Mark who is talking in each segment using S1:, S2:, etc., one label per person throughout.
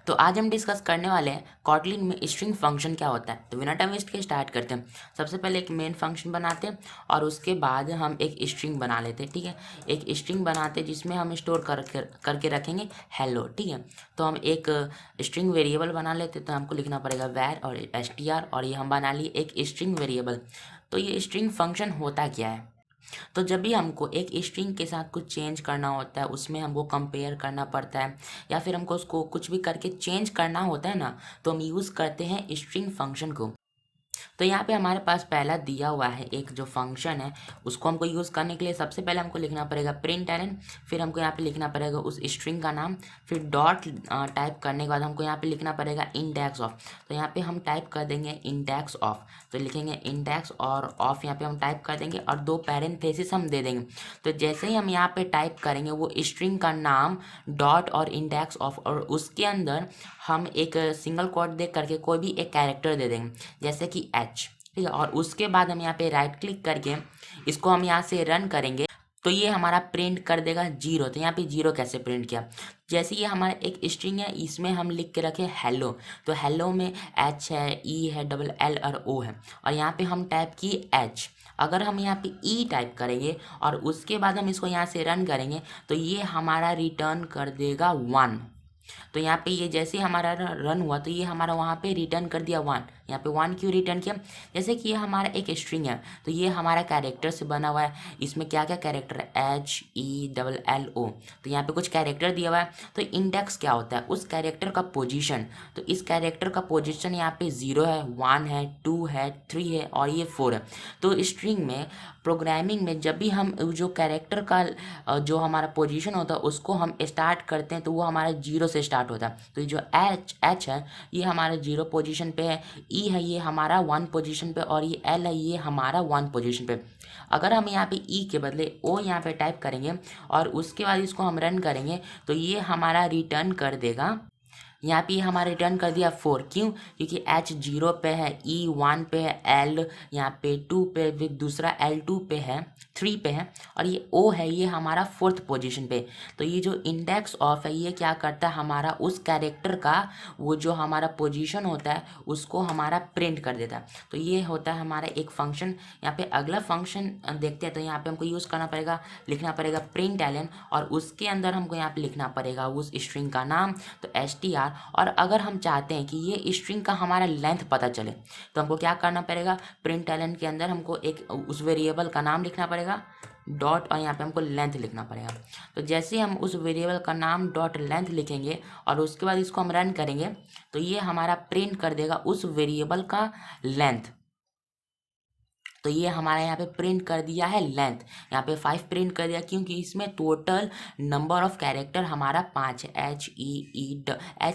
S1: तो आज हम डिस्कस करने वाले हैं कॉटलिन में स्ट्रिंग फंक्शन क्या होता है। तो बिना टाइम वेस्ट के स्टार्ट करते हैं। सबसे पहले एक मेन फंक्शन बनाते हैं और उसके बाद हम एक स्ट्रिंग बना लेते हैं। ठीक है, एक स्ट्रिंग बनाते हैं जिसमें हम स्टोर करके रखेंगे हेलो। ठीक है, तो हम एक स्ट्रिंग वेरिएबल बना लेते हैं। तो हमको लिखना पड़ेगा वैर और str और ये हम बना लिए एक स्ट्रिंग वेरिएबल। तो ये स्ट्रिंग फंक्शन होता क्या है? तो जब भी हमको एक स्ट्रिंग के साथ कुछ चेंज करना होता है, उसमें हमको कंपेयर करना पड़ता है या फिर हमको उसको कुछ भी करके चेंज करना होता है ना, तो हम यूज़ करते हैं स्ट्रिंग फंक्शन को। तो यहाँ पे हमारे पास पहला दिया हुआ है एक जो फंक्शन है, उसको हमको यूज़ करने के लिए सबसे पहले हमको लिखना पड़ेगा println। फिर हमको यहाँ पे लिखना पड़ेगा उस स्ट्रिंग का नाम। फिर डॉट टाइप करने के बाद हमको यहाँ पे लिखना पड़ेगा इंडेक्स ऑफ। तो यहाँ पे हम टाइप कर देंगे इंडेक्स ऑफ। तो लिखेंगे इंडेक्स और ऑफ, यहाँ पे हम टाइप कर देंगे और दो पैरेंथेसिस हम दे देंगे। तो जैसे ही हम यहाँ पे टाइप करेंगे वो स्ट्रिंग का नाम डॉट और इंडेक्स ऑफ, और उसके अंदर हम एक सिंगल कोट दे करके कोई भी एक कैरेक्टर दे देंगे जैसे कि एच। ठीक है, और उसके बाद हम यहाँ पे राइट क्लिक करके इसको हम यहाँ से रन करेंगे तो ये हमारा प्रिंट कर देगा 0। तो यहाँ पे 0 कैसे प्रिंट किया? जैसे ये हमारा एक स्ट्रिंग है, इसमें हम लिख के रखे हेलो। तो हेलो में एच है, ई है, डबल एल और ओ है, और यहाँ पे हम टाइप किए एच। अगर हम यहाँ पे ई टाइप करेंगे और उसके बाद हम इसको यहाँ से रन करेंगे तो ये हमारा रिटर्न कर देगा 1। तो यहाँ पे ये जैसे हमारा रन हुआ तो ये हमारा वहाँ पे रिटर्न कर दिया 1। यहाँ पे 1 क्यों रिटर्न किया? जैसे कि ये हमारा एक स्ट्रिंग है, तो ये हमारा कैरेक्टर से बना हुआ है। इसमें क्या क्या कैरेक्टर है? H E double L O. तो यहाँ पे कुछ कैरेक्टर दिया हुआ है। तो इंडेक्स क्या होता है? उस कैरेक्टर का पोजीशन। तो इस कैरेक्टर का पोजीशन यहाँ पे 0 है, 1 है, 2 है, 3 है और ये 4 है। तो स्ट्रिंग में, प्रोग्रामिंग में जब भी हम जो कैरेक्टर का जो हमारा पोजीशन होता है उसको हम स्टार्ट करते हैं तो वो हमारा 0 से स्टार्ट होता है। तो ये जो एच है ये हमारा 0 पोजीशन पे है, ई है ये हमारा 1 पोजीशन पे, और ये एल है ये हमारा 1 पोजीशन पे। अगर हम यहाँ पे ई के बदले ओ यहाँ पे टाइप करेंगे और उसके बाद इसको हम रन करेंगे तो ये हमारा रिटर्न कर देगा, यहाँ पे हमारा रिटर्न कर दिया 4। क्यों? क्योंकि एच 0 पे है, ई 1 पे है, एल यहाँ पे 2 पे, फिर दूसरा एल 2 पे है, 3 पे है, और ये ओ है ये हमारा 4th पोजीशन पे। तो ये जो इंडेक्स ऑफ है ये क्या करता है? हमारा उस कैरेक्टर का वो जो हमारा पोजीशन होता है उसको हमारा प्रिंट कर देता है। तो ये होता है हमारा एक फंक्शन। यहाँ पे अगला फंक्शन देखते हैं। तो यहाँ पे हमको यूज़ करना पड़ेगा, लिखना पड़ेगा println, और उसके अंदर हमको यहाँ पे लिखना पड़ेगा उस स्ट्रिंग का नाम, तो str। और अगर हम चाहते हैं कि ये स्ट्रिंग का हमारा लेंथ पता चले तो हमको क्या करना पड़ेगा? println के अंदर हमको एक उस वेरिएबल का नाम लिखना पड़ेगा डॉट, और यहाँ पे हमको लेंथ लिखना पड़ेगा। तो जैसे हम उस वेरिएबल का नाम डॉट लेंथ लिखेंगे और उसके बाद इसको हम रन करेंगे तो ये हमारा प्रिंट कर देगा उस वेरिएबल का लेंथ। तो ये हमारा यहाँ पे प्रिंट कर दिया है लेंथ। यहाँ पे 5 प्रिंट कर दिया क्योंकि इसमें टोटल नंबर ऑफ कैरेक्टर हमारा 5 है, H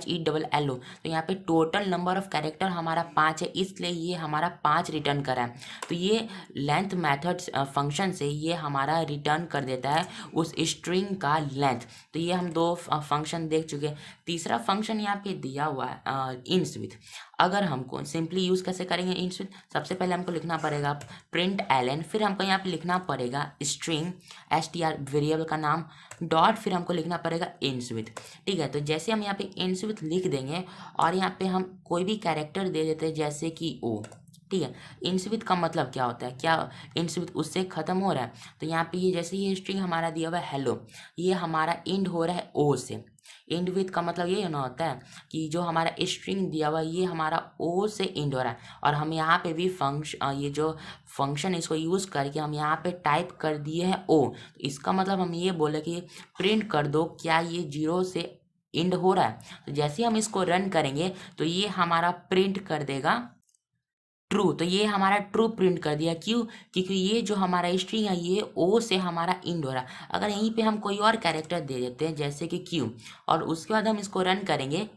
S1: E double L O. तो यहाँ पे टोटल नंबर ऑफ कैरेक्टर हमारा 5 है, इसलिए ये हमारा 5 रिटर्न करा है। तो ये लेंथ मेथड फंक्शन से ये हमारा रिटर्न कर देता है उस स्ट्रिंग का लेंथ। तो ये हम दो फंक्शन देख चुके हैं। तीसरा फंक्शन यहाँ पे दिया हुआ है इंट्स विथ। अगर हमको सिंपली यूज़ कैसे करेंगे इंट्स विथ? सबसे पहले हमको लिखना पड़ेगा println, फिर हमको यहाँ पे लिखना पड़ेगा स्ट्रिंग str वेरिएबल का नाम डॉट, फिर हमको लिखना पड़ेगा इंट्स विथ। ठीक है, तो जैसे हम यहाँ पे इंट्स विथ लिख देंगे और यहाँ पे हम कोई भी कैरेक्टर दे देते हैं जैसे कि ओ। ठीक है, इंट्स विथ का मतलब क्या होता है? क्या इंट्स विथ उससे ख़त्म हो रहा है? तो यहाँ पे ये जैसे ये स्ट्रिंग हमारा दिया हुआ है हेलो, ये हमारा इंड हो रहा है ओ से। इंड विथ का मतलब ये ना होता है कि जो हमारा स्ट्रिंग दिया हुआ है ये हमारा ओ से इंड हो रहा है, और हम यहाँ पे भी ये जो फंक्शन इसको यूज़ करके हम यहाँ पे टाइप कर दिए हैं ओ। तो इसका मतलब हम ये बोले कि प्रिंट कर दो क्या ये 0 से इंड हो रहा है। तो जैसे ही हम इसको रन करेंगे तो ये हमारा प्रिंट कर देगा ट्रू। तो ये हमारा ट्रू प्रिंट कर दिया। क्यों? क्योंकि ये जो हमारा स्ट्रिंग है ये ओ से हमारा इंड हो रहा है। अगर यहीं पे हम कोई और कैरेक्टर दे देते हैं जैसे कि क्यू और उसके बाद हम इसको रन करेंगे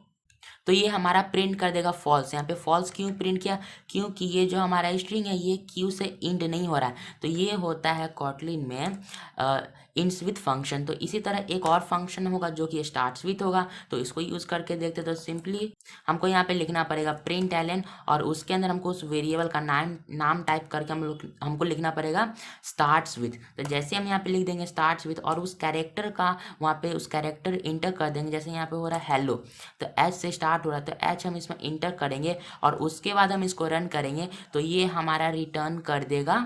S1: तो ये हमारा प्रिंट कर देगा फॉल्स। यहाँ पे फॉल्स क्यों प्रिंट किया, क्योंकि ये जो हमारा स्ट्रिंग है ये क्यू से इंड नहीं हो रहा है। तो ये होता है कॉटलिन में इंड्स विथ फंक्शन। तो इसी तरह एक और फंक्शन होगा जो कि स्टार्ट्स विथ होगा, तो इसको यूज़ करके देखते। तो सिंपली हमको यहाँ पे लिखना पड़ेगा प्रिंट एलन, और उसके अंदर हमको उस वेरिएबल का नाम टाइप करके हमको लिखना पड़ेगा स्टार्ट्स विथ। तो जैसे हम यहाँ पे लिख देंगे स्टार्ट्स विथ, और उस कैरेक्टर का वहाँ पे उस कैरेक्टर इंटर कर देंगे। जैसे यहाँ पे हो रहा है हेलो, तो एच से स्टार्ट हो रहा है, तो एच हम इसमें इंटर करेंगे और उसके बाद हम इसको रन करेंगे, तो ये हमारा रिटर्न कर देगा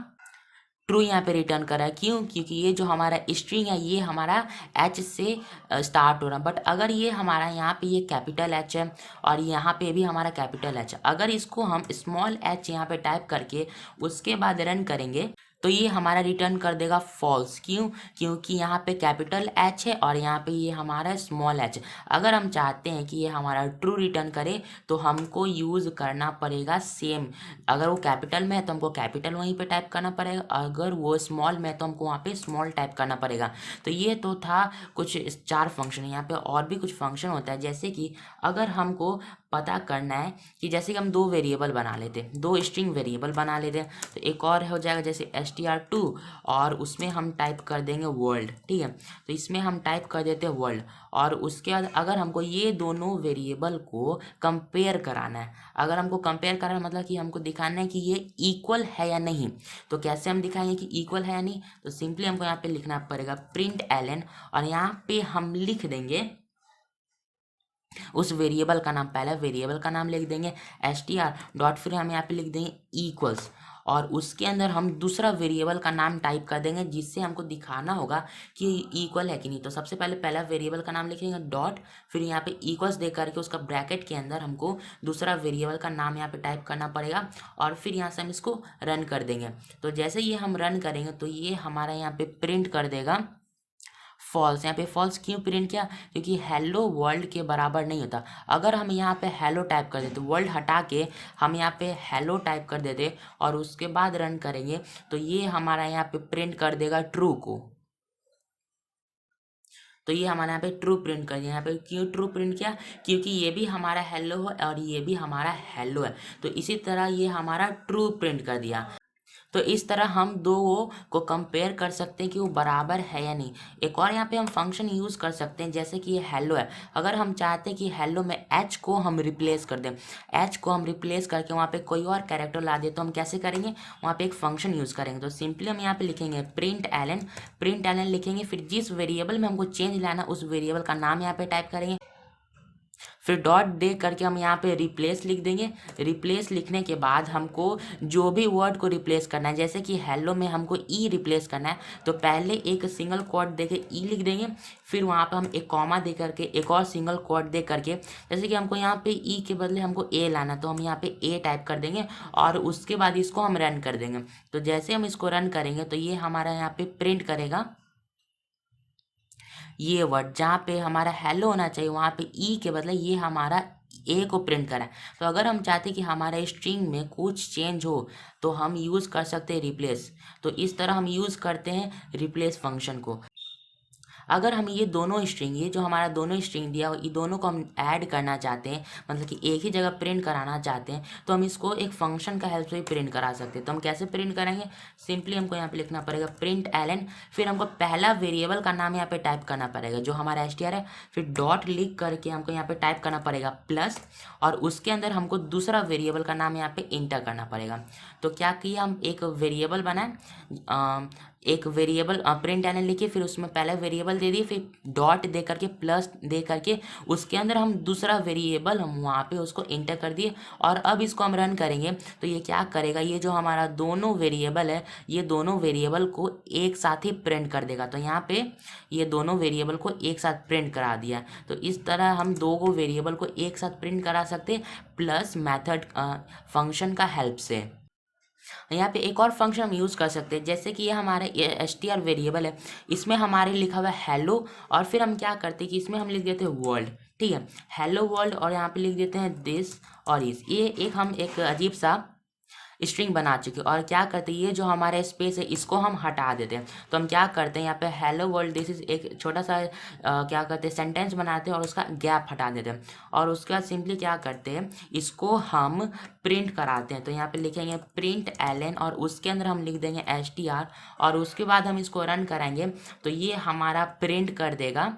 S1: ट्रू। यहाँ पे रिटर्न कर रहा है, क्यों, क्योंकि ये जो हमारा स्ट्रिंग है ये हमारा एच से स्टार्ट हो रहा है। बट अगर ये हमारा यहाँ पे ये कैपिटल एच है और यहाँ पे भी हमारा कैपिटल एच है, अगर इसको हम स्मॉल एच यहाँ पे टाइप करके उसके बाद रन करेंगे तो ये हमारा रिटर्न कर देगा फॉल्स। क्यों, क्योंकि यहाँ पे कैपिटल एच है और यहाँ पे ये हमारा स्मॉल एच। अगर हम चाहते हैं कि ये हमारा ट्रू रिटर्न करे तो हमको यूज़ करना पड़ेगा सेम। अगर वो कैपिटल में है तो हमको कैपिटल वहीं पे टाइप करना पड़ेगा, अगर वो स्मॉल में है तो हमको वहाँ पे स्मॉल टाइप करना पड़ेगा। तो ये तो था कुछ 4 फंक्शन। यहाँ पे और भी कुछ फंक्शन होता है, जैसे कि अगर हमको पता करना है कि जैसे कि हम 2 वेरिएबल बना लेते हैं, 2 स्ट्रिंग वेरिएबल बना लेते हैं, तो एक और हो जाएगा जैसे str2 और उसमें हम टाइप कर देंगे वर्ल्ड। ठीक है, तो इसमें हम टाइप कर देते हैं वर्ल्ड, और उसके बाद अगर हमको ये दोनों वेरिएबल को कंपेयर कराना है, अगर हमको कंपेयर कराना है मतलब कि हमको दिखाना है कि ये इक्वल है या नहीं, तो कैसे हम दिखाएंगे कि इक्वल है या नहीं, तो सिंपली हमको यहाँ पे लिखना पड़ेगा प्रिंट एलन, और यहाँ पे हम लिख देंगे उस वेरिएबल का नाम, पहला वेरिएबल का नाम लिख देंगे str डॉट, फिर हम यहाँ पे लिख देंगे इक्वल्स, और उसके अंदर हम दूसरा वेरिएबल का नाम टाइप कर देंगे जिससे हमको दिखाना होगा कि इक्वल है कि नहीं। तो सबसे पहले पहला वेरिएबल का नाम लिखेंगे डॉट, फिर यहाँ पे इक्वल्स दे करके उसका ब्रैकेट के अंदर हमको दूसरा वेरिएबल का नाम यहाँ पे टाइप करना पड़ेगा, और फिर यहाँ से हम इसको रन कर देंगे। तो जैसे ये हम रन करेंगे तो ये हमारा यहाँ पे प्रिंट कर देगा फॉल्स। यहाँ पे फॉल्स क्यों प्रिंट किया, क्योंकि हेलो वर्ल्ड के बराबर नहीं होता। अगर हम यहाँ पे हेलो टाइप कर देते, वर्ल्ड हटा के हम यहाँ पे हेलो टाइप कर देते और उसके बाद रन करेंगे, तो ये हमारा यहाँ पे प्रिंट कर देगा ट्रू को। तो ये हमारे यहाँ पे ट्रू प्रिंट कर दिया। यहाँ पे क्यों ट्रू प्रिंट किया, क्योंकि ये भी हमारा हेलो है और ये भी हमारा हेलो है, तो इसी तरह ये हमारा ट्रू प्रिंट कर दिया। तो इस तरह हम दो को कंपेयर कर सकते हैं कि वो बराबर है या नहीं। एक और यहाँ पे हम फंक्शन यूज़ कर सकते हैं, जैसे कि ये हेलो है, अगर हम चाहते हैं कि हेलो में एच को हम रिप्लेस कर दें, एच को हम रिप्लेस करके वहाँ पे कोई और कैरेक्टर ला दें, तो हम कैसे करेंगे, वहाँ पे एक फंक्शन यूज़ करेंगे। तो सिंपली हम यहाँ पे लिखेंगे प्रिंट एलन लिखेंगे, फिर जिस वेरिएबल में हमको चेंज लाना उस वेरिएबल का नाम यहाँ पे टाइप करेंगे, फिर डॉट दे करके हम यहाँ पे रिप्लेस लिख देंगे। रिप्लेस लिखने के बाद हमको जो भी वर्ड को रिप्लेस करना है, जैसे कि हेलो में हमको ई रिप्लेस करना है, तो पहले एक सिंगल कोट दे के ई लिख देंगे, फिर वहाँ पे हम एक कॉमा दे करके एक और सिंगल कोट दे करके, जैसे कि हमको यहाँ पे ई के बदले हमको ए लाना, तो हम यहाँ पे ए टाइप कर देंगे और उसके बाद इसको हम रन कर देंगे। तो जैसे हम इसको रन करेंगे तो ये हमारा यहाँ पे प्रिंट करेगा ये वर्ड, जहाँ पे हमारा हेलो होना चाहिए वहाँ पे ई के बदले ये हमारा ए को प्रिंट करा है। तो अगर हम चाहते हैं कि हमारे स्ट्रिंग में कुछ चेंज हो तो हम यूज़ कर सकते हैं रिप्लेस। तो इस तरह हम यूज़ करते हैं रिप्लेस फंक्शन को। अगर हम ये दोनों स्ट्रिंग, ये जो हमारा दोनों स्ट्रिंग दिया ये दोनों को हम ऐड करना चाहते हैं, मतलब कि एक ही जगह प्रिंट कराना चाहते हैं, तो हम इसको एक फंक्शन का हेल्प से ही प्रिंट करा सकते हैं। तो हम कैसे प्रिंट करेंगे, सिंपली हमको यहाँ पे लिखना पड़ेगा प्रिंट एलन, फिर हमको पहला वेरिएबल का नाम यहाँ पे टाइप करना पड़ेगा जो हमारा str है, फिर डॉट लिख करके हमको यहाँ पे टाइप करना पड़ेगा प्लस, और उसके अंदर हमको दूसरा वेरिएबल का नाम यहाँ पे इंटर करना पड़ेगा। तो क्या किया, हम एक वेरिएबल बनाए, एक वेरिएबल प्रिंट एलन लिखिए, फिर उसमें पहला वेरिएबल दे दिए, फिर डॉट दे करके प्लस दे करके उसके अंदर हम दूसरा वेरिएबल हम वहाँ पे उसको इंटर कर दिए, और अब इसको हम रन करेंगे तो ये क्या करेगा, ये जो हमारा दोनों वेरिएबल है ये दोनों वेरिएबल को एक साथ ही प्रिंट कर देगा। तो यहाँ पे ये दोनों वेरिएबल को एक साथ प्रिंट करा दिया। तो इस तरह हम दो वेरिएबल को एक साथ प्रिंट करा सकते हैं प्लस मैथड फंक्शन का हेल्प से। यहाँ पे एक और फंक्शन हम यूज़ कर सकते हैं, जैसे कि ये हमारे str वेरिएबल है, इसमें हमारे लिखा हुआ है हेलो, और फिर हम क्या करते हैं कि इसमें हम लिख देते हैं वर्ल्ड। ठीक है, हेलो वर्ल्ड, और यहाँ पे लिख देते हैं दिस और इस। ये एक हम एक अजीब सा स्ट्रिंग बना चुके और क्या करते हैं ये जो हमारे स्पेस है इसको हम हटा देते हैं। तो हम क्या करते हैं यहाँ पे हेलो वर्ल्ड दिस इज एक छोटा सा क्या करते हैं सेंटेंस बनाते हैं और उसका गैप हटा देते हैं और उसके बाद सिंपली क्या करते हैं इसको हम प्रिंट कराते हैं। तो यहाँ पे लिखेंगे प्रिंट एलन और उसके अंदर हम लिख देंगे str और उसके बाद हम इसको रन कराएंगे तो ये हमारा प्रिंट कर देगा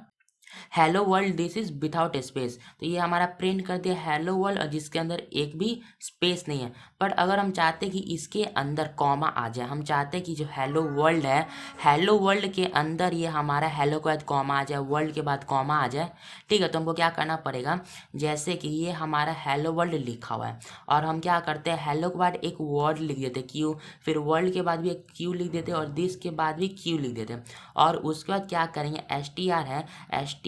S1: hello world this is without space. तो ये हमारा प्रिंट कर दिया हेलो वर्ल्ड और जिसके अंदर एक भी स्पेस नहीं है। बट अगर हम चाहते कि इसके अंदर कॉमा आ जाए, हम चाहते कि जो हेलो वर्ल्ड है हेलो वर्ल्ड के अंदर ये हमारा हेलो के बाद कॉमा आ जाए, वर्ल्ड के बाद कॉमा आ जाए, ठीक है। तो हमको क्या करना पड़ेगा, जैसे कि ये हमारा हेलो वर्ल्ड लिखा हुआ है और हम क्या करते हैं हेलो के बाद एक वर्ड लिख देते क्यू, फिर वर्ल्ड के बाद भी एक क्यू लिख देते और दिस के बाद भी क्यू लिख देते और उसके बाद क्या करेंगे str है str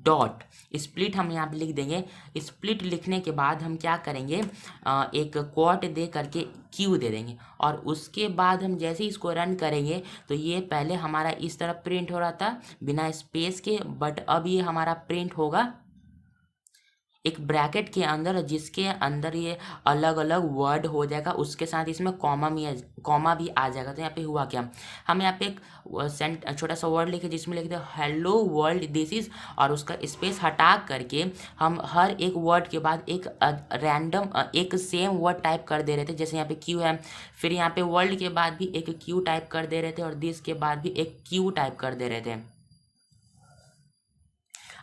S1: डॉट स्प्लिट हम यहाँ पे लिख देंगे। स्प्लिट लिखने के बाद हम क्या करेंगे एक क्वोट दे करके क्यू दे देंगे और उसके बाद हम जैसे ही इसको रन करेंगे तो ये पहले हमारा इस तरह प्रिंट हो रहा था बिना स्पेस के, बट अब ये हमारा प्रिंट होगा एक ब्रैकेट के अंदर जिसके अंदर ये अलग अलग वर्ड हो जाएगा, उसके साथ इसमें कॉमा भी आ जाएगा। तो यहाँ पे हुआ क्या, हम यहाँ पे एक छोटा सा वर्ड लिखे जिसमें लिखते हैं हेलो वर्ल्ड दिस इज और उसका स्पेस हटा करके हम हर एक वर्ड के बाद एक रैंडम एक सेम वर्ड टाइप कर दे रहे थे। जैसे यहाँ पे क्यू है, फिर यहाँ पे वर्ल्ड के बाद भी एक क्यू टाइप कर दे रहे थे और दिस के बाद भी एक क्यू टाइप कर दे रहे थे।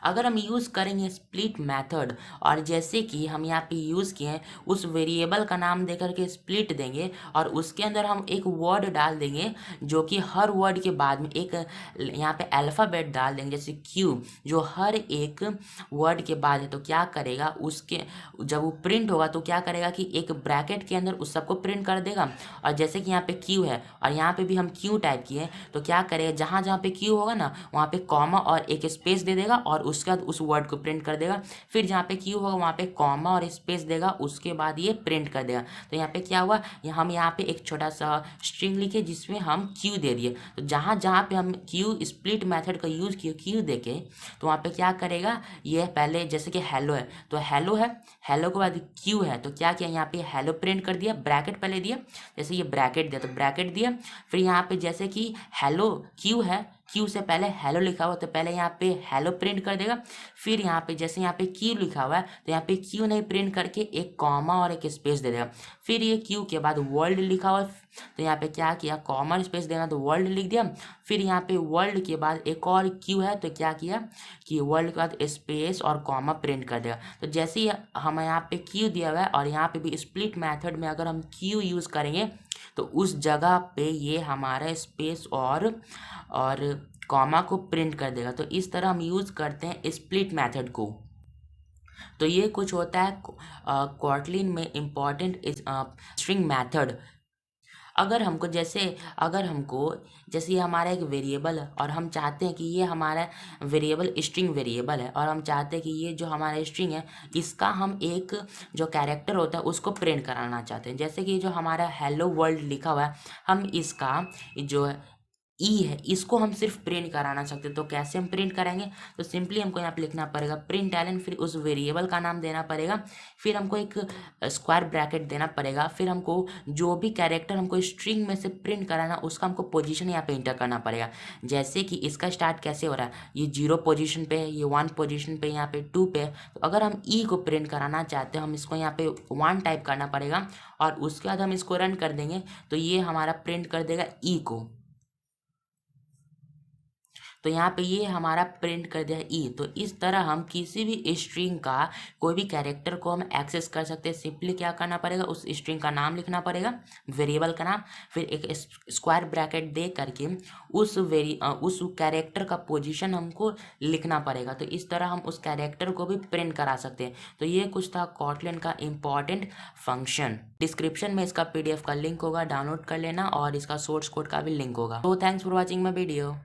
S1: अगर हम यूज़ करेंगे स्प्लिट मेथड और जैसे कि हम यहाँ पे यूज़ किए हैं उस वेरिएबल का नाम देकर के स्प्लिट देंगे और उसके अंदर हम एक वर्ड डाल देंगे जो कि हर वर्ड के बाद में एक यहाँ पे अल्फ़ाबेट डाल देंगे जैसे क्यू जो हर एक वर्ड के बाद है। तो क्या करेगा उसके जब वो प्रिंट होगा तो क्या करेगा कि एक ब्रैकेट के अंदर उस सबको प्रिंट कर देगा और जैसे कि यहाँ पे क्यू है और यहाँ पे भी हम क्यू टाइप किए तो क्या करेगा जहाँ जहाँ पे क्यू होगा ना वहाँ पे कॉमा और एक स्पेस दे देगा और उसके बाद उस वर्ड को प्रिंट कर देगा। फिर जहाँ पे क्यू होगा वहाँ पे कॉमा और स्पेस देगा, उसके बाद ये प्रिंट कर देगा। तो यहाँ पे क्या हुआ, हम यहाँ पे एक छोटा सा स्ट्रिंग लिखे जिसमें हम क्यू दे दिए। तो जहाँ जहाँ पे हम क्यू स्प्लिट मेथड का यूज़ किए क्यू देके तो वहाँ पे क्या करेगा, ये पहले जैसे कि हेलो है तो हेलो है, हेलो के बाद क्यू है तो क्या किया यहाँ पे हेलो प्रिंट कर दिया, ब्रैकेट पहले दिया, जैसे ये ब्रैकेट दिया तो ब्रैकेट दिया। फिर यहाँ पे जैसे कि हेलो क्यू है, क्यू से पहले हेलो लिखा हुआ तो पहले यहाँ पे हेलो प्रिंट कर देगा। फिर यहाँ पे जैसे यहाँ पे क्यू लिखा हुआ है तो यहाँ पे क्यू नहीं प्रिंट करके एक कॉमा और एक स्पेस दे देगा। फिर ये क्यू के बाद वर्ल्ड लिखा हुआ तो यहाँ पे क्या किया, कॉमा स्पेस देना तो वर्ल्ड लिख दिया। फिर यहाँ पे वर्ल्ड के बाद एक और क्यू है तो क्या किया कि वर्ल्ड के बाद स्पेस और कॉमा प्रिंट कर देगा। तो जैसे ही हम यहाँ पे क्यू दिया हुआ है और यहाँ पे भी स्प्लिट मेथड में अगर हम क्यू यूज़ करेंगे तो उस जगह पे ये हमारा स्पेस और कॉमा को प्रिंट कर देगा। तो इस तरह हम यूज़ करते हैं स्प्लिट मेथड को। तो ये कुछ होता है कोटलिन में इम्पॉर्टेंट स्ट्रिंग मेथड। अगर हमको जैसे ये हमारा एक वेरिएबल है और हम चाहते हैं कि ये हमारा वेरिएबल स्ट्रिंग वेरिएबल है और हम चाहते हैं कि ये जो हमारा स्ट्रिंग है इसका हम एक जो कैरेक्टर होता है उसको प्रिंट कराना चाहते हैं। जैसे कि जो हमारा हेलो वर्ल्ड लिखा हुआ है हम इसका जो ई है इसको हम सिर्फ प्रिंट कराना चाहते हैं। तो कैसे हम प्रिंट करेंगे, तो सिंपली हमको यहाँ पे लिखना पड़ेगा प्रिंट एलन, फिर उस वेरिएबल का नाम देना पड़ेगा, फिर हमको एक स्क्वायर ब्रैकेट देना पड़ेगा, फिर हमको जो भी कैरेक्टर हमको स्ट्रिंग में से प्रिंट कराना उसका हमको पोजीशन यहाँ पे इंटर करना पड़ेगा। जैसे कि इसका स्टार्ट कैसे हो रहा है, ये 0 पोजीशन पे है, ये 1 पोजीशन पे, यहाँ पे 2 पे। तो अगर हम ई को प्रिंट कराना चाहते हैं हम इसको यहाँ पे 1 टाइप करना पड़ेगा और उसके बाद हम इसको रन कर देंगे तो ये हमारा प्रिंट कर देगा ई को। तो यहाँ पे ये हमारा प्रिंट कर दिया ई। तो इस तरह हम किसी भी स्ट्रिंग का कोई भी कैरेक्टर को हम एक्सेस कर सकते हैं। सिंपली क्या करना पड़ेगा, उस स्ट्रिंग का नाम लिखना पड़ेगा, वेरिएबल का नाम, फिर एक स्क्वायर ब्रैकेट दे करके उस कैरेक्टर का पोजीशन हमको लिखना पड़ेगा। तो इस तरह हम उस कैरेक्टर को भी प्रिंट करा सकते हैं। तो ये कुछ था कोटलिन का इम्पॉर्टेंट फंक्शन। डिस्क्रिप्शन में इसका PDF का लिंक होगा, डाउनलोड कर लेना और इसका सोर्स कोड का भी लिंक होगा। तो thanks for watching my video.